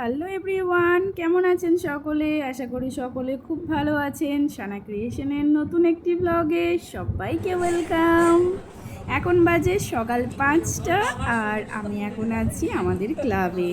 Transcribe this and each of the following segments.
Hello everyone, কেমন আছেন সকলে? আশা করি সকলে খুব ভালো আছেন। সানা ক্রিয়েশনের নতুন একটি ব্লগে সবাইকে ওয়েলকাম। এখন বাজে সকাল 5টা আর আমি এখন আছি আমাদের ক্লাবে।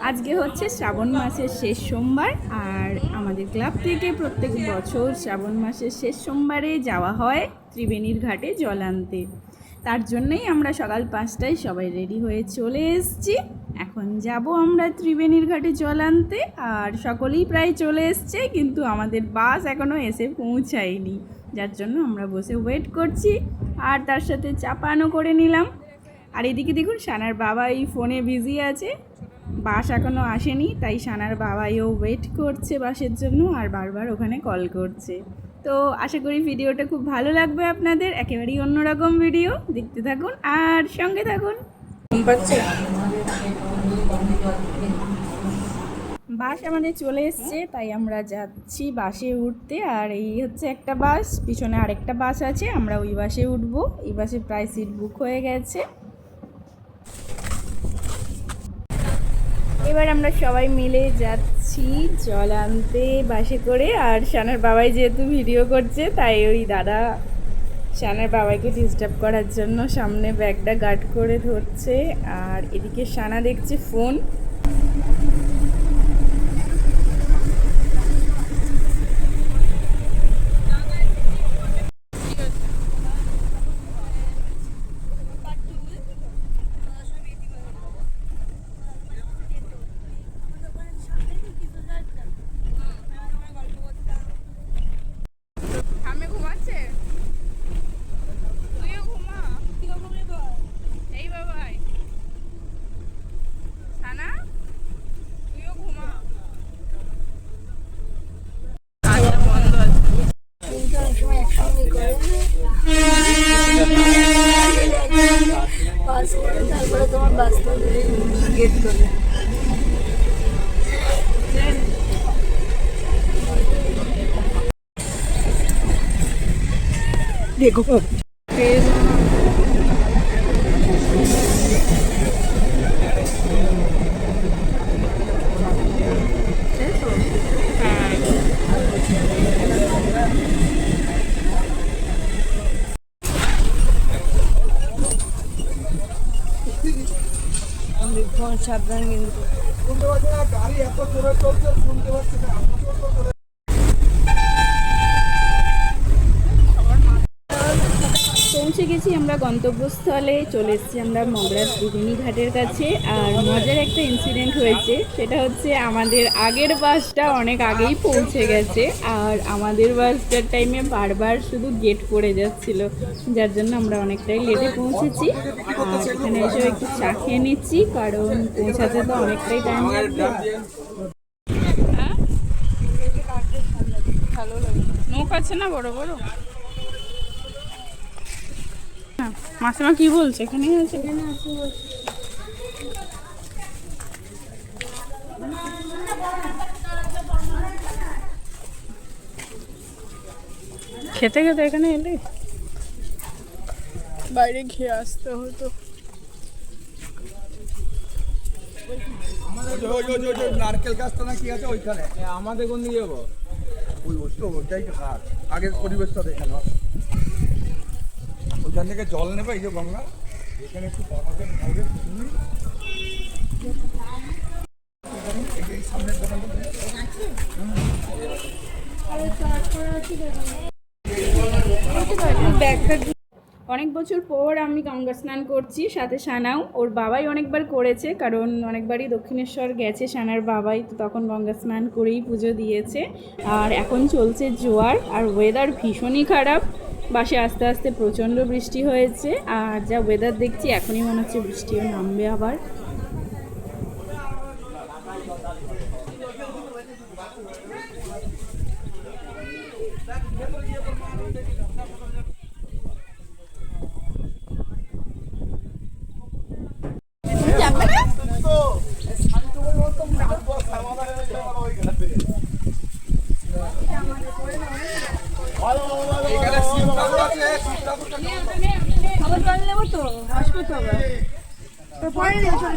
আজকে হচ্ছে শ্রাবণ মাসের শেষ সোমবার আর আমাদের ক্লাব থেকে প্রত্যেক বছর শ্রাবণ মাসের শেষ সোমবারে যাওয়া হয় ত্রিবেণীর ঘাটে জল আনতে। তার জন্যই আমরা সকাল 5টায় সবাই রেডি হয়ে চলে এসেছি। এখন যাব আমরা ত্রিবেণীর ঘাটে জল আনতে আর সকলেই প্রায় চলে এসছে, কিন্তু আমাদের বাস এখনও এসে পৌঁছায়নি, যার জন্য আমরা বসে ওয়েট করছি আর তার সাথে চা পানও করে নিলাম। আর এদিকে দেখুন সানার বাবা এই ফোনে বিজি আছে, বাস এখনও আসেনি, তাই সানার বাবাইও ওয়েট করছে বাসের জন্য আর বারবার ওখানে কল করছে। তো আশা করি ভিডিওটা খুব ভালো লাগবে আপনাদের, একেবারেই অন্যরকম ভিডিও, দেখতে থাকুন আর সঙ্গে থাকুন। বাস আমাদের চলে এসছে, তাই আমরা যাচ্ছি বাসে উঠতে। আর এই হচ্ছে একটা বাস, পিছনে আরেকটা বাস আছে, আমরা ওই বাসে উঠবো। এই বাসে প্রায় সিট বুক হয়ে গেছে। এবার আমরা সবাই মিলে যাচ্ছি জল আনতে বাসে করে। আর সানার বাবাই যেহেতু ভিডিও করছে, তাই ওই দাদা সানার বাবাইকে ডিস্টার্ব করার জন্য সামনে ব্যাগটা গার্ড করে ধরছে। আর এদিকে সানা দেখছে ফোন। তারপরে তোমার বাস্তব গেট করবে। দেখো সাবধান কিন্তু গাড়ি এত জোরে চলছে, শুনতে পাচ্ছি না। পৌঁছে গেছি আমরা গন্তব্যস্থলে, চলে এসেছি আমরা মগরার ত্রিবেণী ঘাটের কাছে। আর মজার একটা ইনসিডেন্ট হয়েছে, সেটা হচ্ছে আমাদের আগের বাসটা অনেক আগেই পৌঁছে গেছে আর আমাদের বাসটার টাইমে বারবার শুধু গেট পড়ে যাচ্ছিল, যার জন্য আমরা অনেকটাই লেটে পৌঁছেছি। আর এখানে এসে একটু চা খেয়ে নিচ্ছি, কারণ পৌঁছাতে তো অনেকটাই টাইম লাগবে। ভালো লাগে, নৌকা আছে না বড় বড়। মাসিমা কি বলছে? এখানেই আছে। খেতে খেতে এখানে এলে, বাইরে খেয়ে আসতে হতো। নারকেল গাছটা না কি আছে ওইখানে, আমাদের কোন দিকে যাবো? ওইটাই হাট, আগের পরিবেশটা দেখে না। ওইখান থেকে জল নেবে, এই যে গঙ্গা, এখানে একটু সামনের অনেক বছর পর আমি গঙ্গা স্নান করছি, সাথে সানাও। ওর বাবাই অনেকবার করেছে, কারণ অনেকবারই দক্ষিণেশ্বর গেছে সানার বাবাই, তো তখন গঙ্গা স্নান করেই পুজো দিয়েছে। আর এখন চলছে জোয়ার আর ওয়েদার ভীষণই খারাপ, বাসে আস্তে আস্তে প্রচণ্ড বৃষ্টি হয়েছে। আর যা ওয়েদার দেখছি এখনই মনে হচ্ছে বৃষ্টিও নামবে আবার। খাবার জল নেবো তো, আসবো তো আবার। তো পরে নিয়ে চলে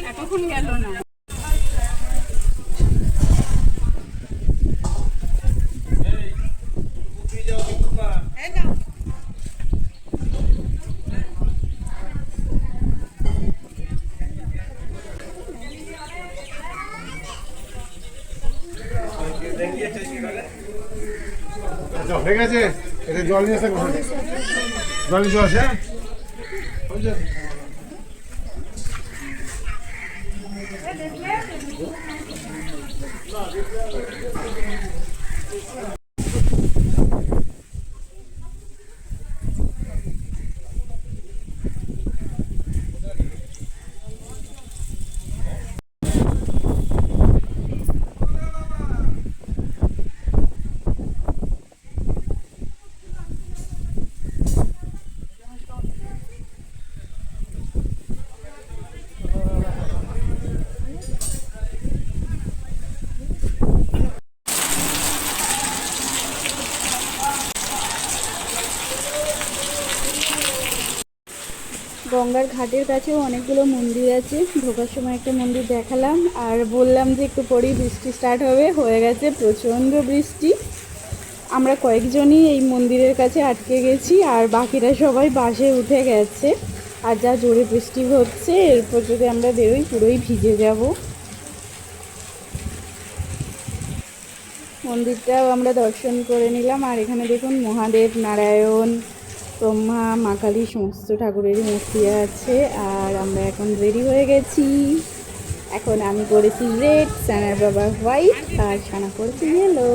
এতক্ষণ গেল না। আচ্ছা হয়ে গেছে, এটা জল নিয়ে আসে, জল নিয়ে আসে। গঙ্গার ঘাটের কাছেও অনেকগুলো মন্দির আছে। ঢোকার সময় একটা মন্দির দেখালাম আর বললাম যে একটু পরেই বৃষ্টি স্টার্ট হবে। হয়ে গেছে প্রচণ্ড বৃষ্টি। আমরা কয়েকজনই এই মন্দিরের কাছে আটকে গেছি আর বাকিরা সবাই বাসে উঠে গেছে। আর যা জোরে বৃষ্টি হচ্ছে, এরপর যদি আমরা বেরোই পুরোই ভিজে যাব। মন্দিরটাও আমরা দর্শন করে নিলাম। আর এখানে দেখুন মহাদেব, নারায়ণ, ব্রহ্মা, মা কালী সমস্ত ঠাকুরেরই মূর্তি আছে। আর আমরা এখন রেডি হয়ে গেছি। এখন আমি করেছি রেড, সানার বাবা হোয়াইট আর সানা করেছি ইয়েলো।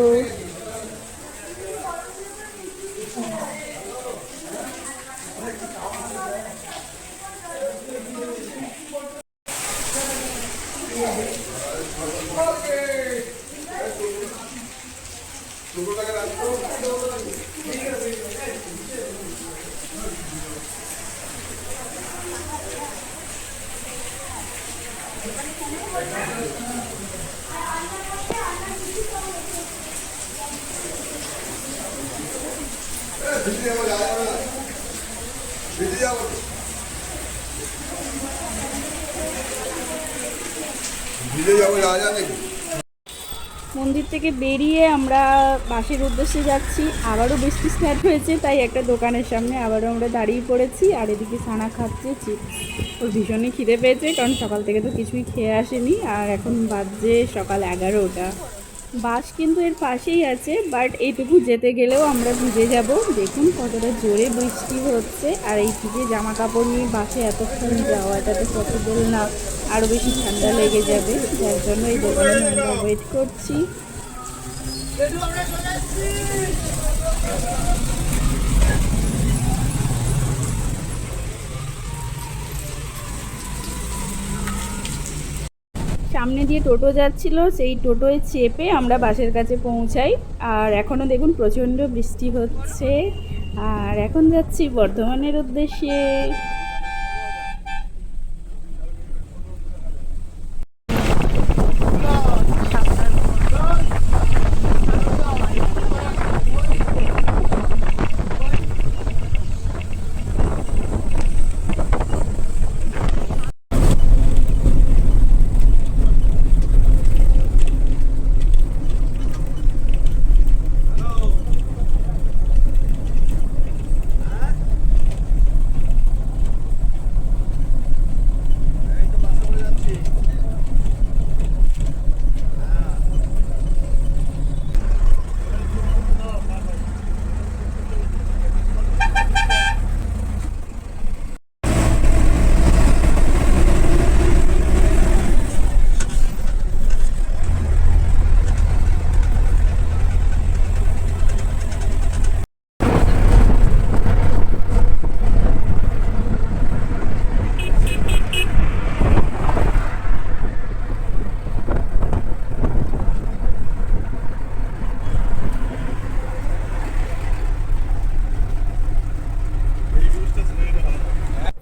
মন্দির থেকে বেরিয়ে আমরা বাসের উদ্দেশ্যে যাচ্ছি। আবারও বৃষ্টি স্টার্ট হয়েছে, তাই একটা দোকানের সামনে আবারও আমরা দাঁড়িয়ে পড়েছি। আর এদিকে সানা খাচ্ছে চিপস। ওর ভীষণই খিদে পেয়েছে, কারণ সকাল থেকে তো কিছুই খেয়ে আসেনি। আর এখন বাজে সকাল 11টা। বাস কিন্তু এর পাশেই আছে, বাট এইটুকু যেতে গেলেও আমরা ভিজে যাব। দেখুন কতটা জোরে বৃষ্টি হচ্ছে। আর এই ভিজে জামা কাপড় নিয়ে বাসে এতক্ষণ যাওয়াটা তো পসিবল না, আরও বেশি ঠান্ডা লেগে যাবে। যার জন্য এই দোকানে আমরা ওয়েট করছি। সামনে দিয়ে টোটো যাচ্ছিল, সেই টোটোয় চেপে আমরা বাসের কাছে পৌঁছাই। আর এখনও দেখুন প্রচণ্ড বৃষ্টি হচ্ছে। আর এখন যাচ্ছি বর্ধমানের উদ্দেশ্যে।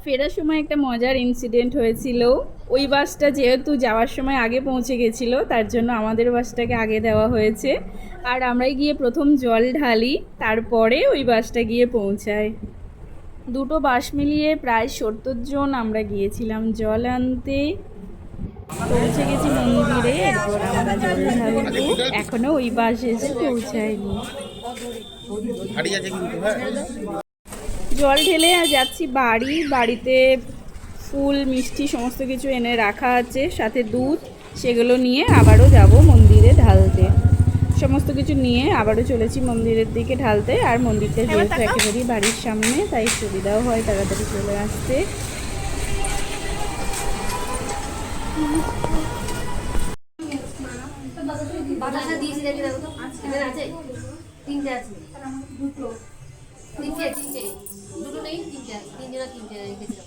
ফেরার সময় একটা মজার ইনসিডেন্ট হয়েছিল। ওই বাসটা যেহেতু যাওয়ার সময় আগে পৌঁছে গেছিলো, তার জন্য আমাদের বাসটাকে আগে দেওয়া হয়েছে। আর আমরাই গিয়ে প্রথম জল ঢালি, তারপরে ওই বাসটা গিয়ে পৌঁছায়। দুটো বাস মিলিয়ে প্রায় 70 জন আমরা গিয়েছিলাম জল আনতে। পৌঁছে গেছি মন্দিরে, এরপর আমরা জল ঢালবো। এখনো ওই বাস এসে পৌঁছায়নি। জল ঢেলে আর যাচ্ছি বাড়ি। বাড়িতে ফুল মিষ্টি সমস্ত কিছু এনে রাখা আছে, সাথে দুধ, সেগুলো নিয়ে আবারও যাব মন্দিরে ঢালতে। সমস্ত কিছু নিয়ে আবারও চলেছি মন্দিরের দিকে ঢালতে। আর মন্দিরটা যেহেতু একেবারেই বাড়ির সামনে, তাই সুবিধাও হয় তাড়াতাড়ি চলে আসতে। বাতাসা দিয়েছি দেখি দেখো তো এখানে আছে তিনটে আছে তিনটে দুটো নেই তিনটে আছে তিনটে রেখেছিলাম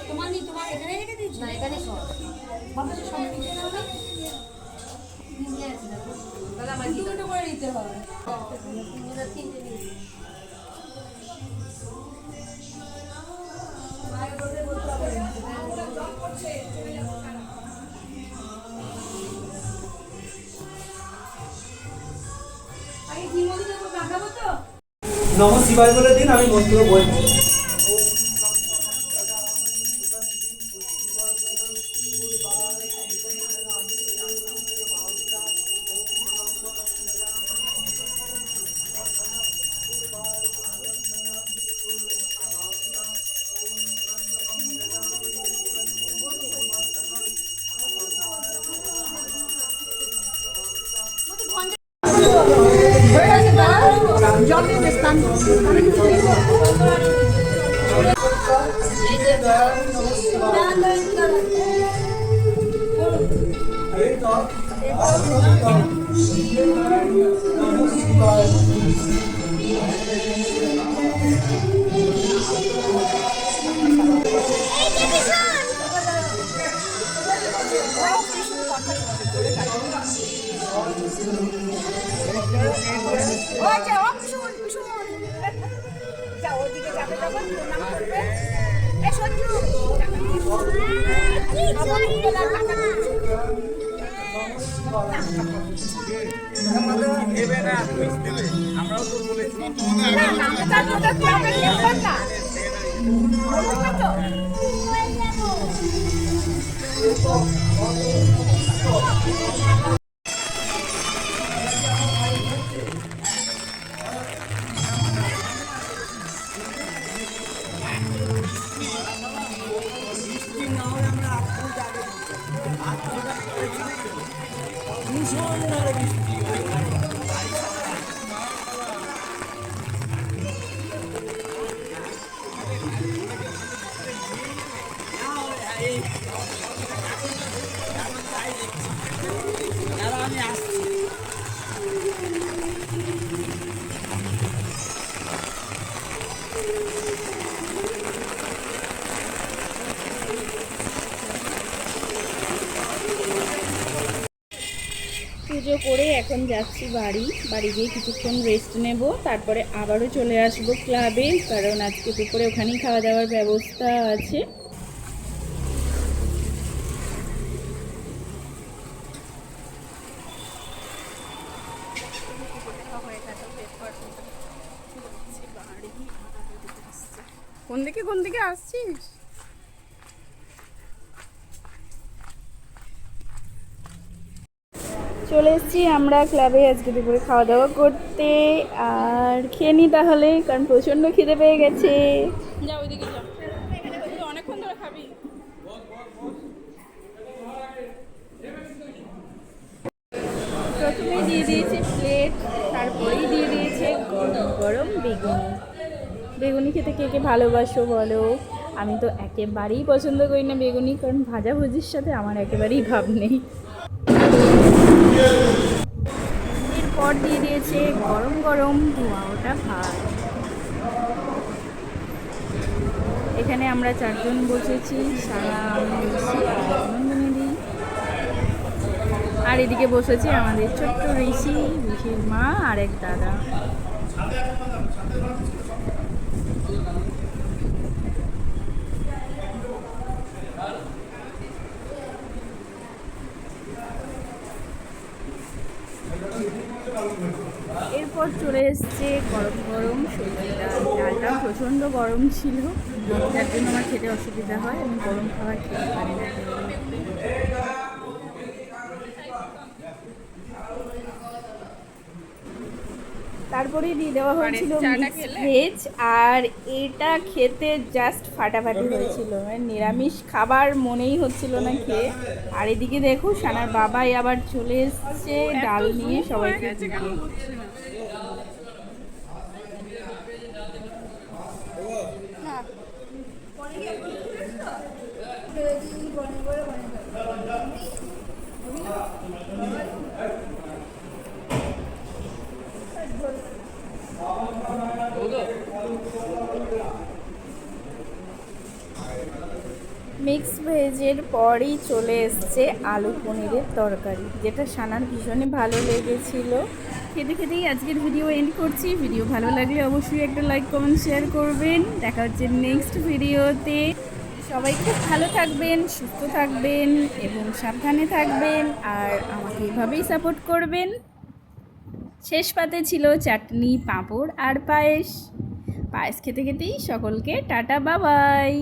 তোমার নেই তোমার এখানে রেখে দিয়েছি না এখানে সব বাতাসা সব নিচে দাও না তিনটে আছে দেখো তাহলে আমার দুটো করে নিতে হবে তিনটে নিয়ে নম শিবায় বলে দিন, আমি মন্ত্র বলবো। আমরাও তো বলেছি পুজো করে এখন যাচ্ছি বাড়ি গিয়ে কিছুক্ষণ রেস্ট নেব, তারপরে আবারও চলে আসবো ক্লাবে, কারণ আজকে দুপুরে ওখানেই খাওয়া দাওয়ার ব্যবস্থা আছে। কোন দিকে আসছিস? চলে এসেছি আমরা ক্লাবে আজকে দুপুরে খাওয়া দাওয়া করতে। আর খেয়ে নি তাহলে, কারণ প্রচণ্ড খিদে পেয়ে গেছে। যা ওইদিকে যা, অনেকক্ষণ ধরে খাবি। প্রথমে দিয়ে দিয়েছে প্লেট, তারপরেই দিয়ে দিয়েছে গরম গরম বেগুনি খেতে কে কে ভালোবাসো বলো। আমি তো একেবারেই পছন্দ করি না বেগুনি, কারণ ভাজাভুজির সাথে আমার একেবারেই ভাব নেই। এরপর দিয়ে দিয়েছে গরম গরম ধোয়া ওটা ভাত। এখানে আমরা 4 জন বসেছি, নন্দিনী, আর এদিকে বসেছি আমাদের ছোট্ট ঋষির মা আর এক দাদা। এরপর চলে এসছে গরম গরম সবজি ডাল। ডালটা প্রচণ্ড গরম ছিল, যার জন্য আমার খেতে অসুবিধা হয়, আমি গরম খাবার খেতে পারি না। তারপরে দিয়ে দেওয়া হয়েছিল মিক্স ভেজ, আর এটা খেতে জাস্ট ফাটাফাটি হয়েছিল। মানে নিরামিষ খাবার মনেই হচ্ছিল না খেয়ে। আর এদিকে দেখো সানার বাবাই আবার চলে এসছে ডাল নিয়ে সবাইকে দিতে। মিক্স ভেজের পরই চলে এসছে আলু পনিরের তরকারি, যেটা সানার ভীষণই ভালো লেগেছিল। খেতে খেতেই আজকের ভিডিও এন্ড করছি। ভিডিও ভালো লাগলে অবশ্যই একটা লাইক কমেন্ট শেয়ার করবেন। দেখা হচ্ছে নেক্সট ভিডিওতে। সবাই খুব ভালো থাকবেন, সুস্থ থাকবেন এবং সাবধানে থাকবেন, আর আমাকে এভাবেই সাপোর্ট করবেন। শেষ পাতে ছিল চাটনি, পাঁপড় আর পায়েস। পায়েস খেতে খেতেই সকলকে টাটা বাবাই।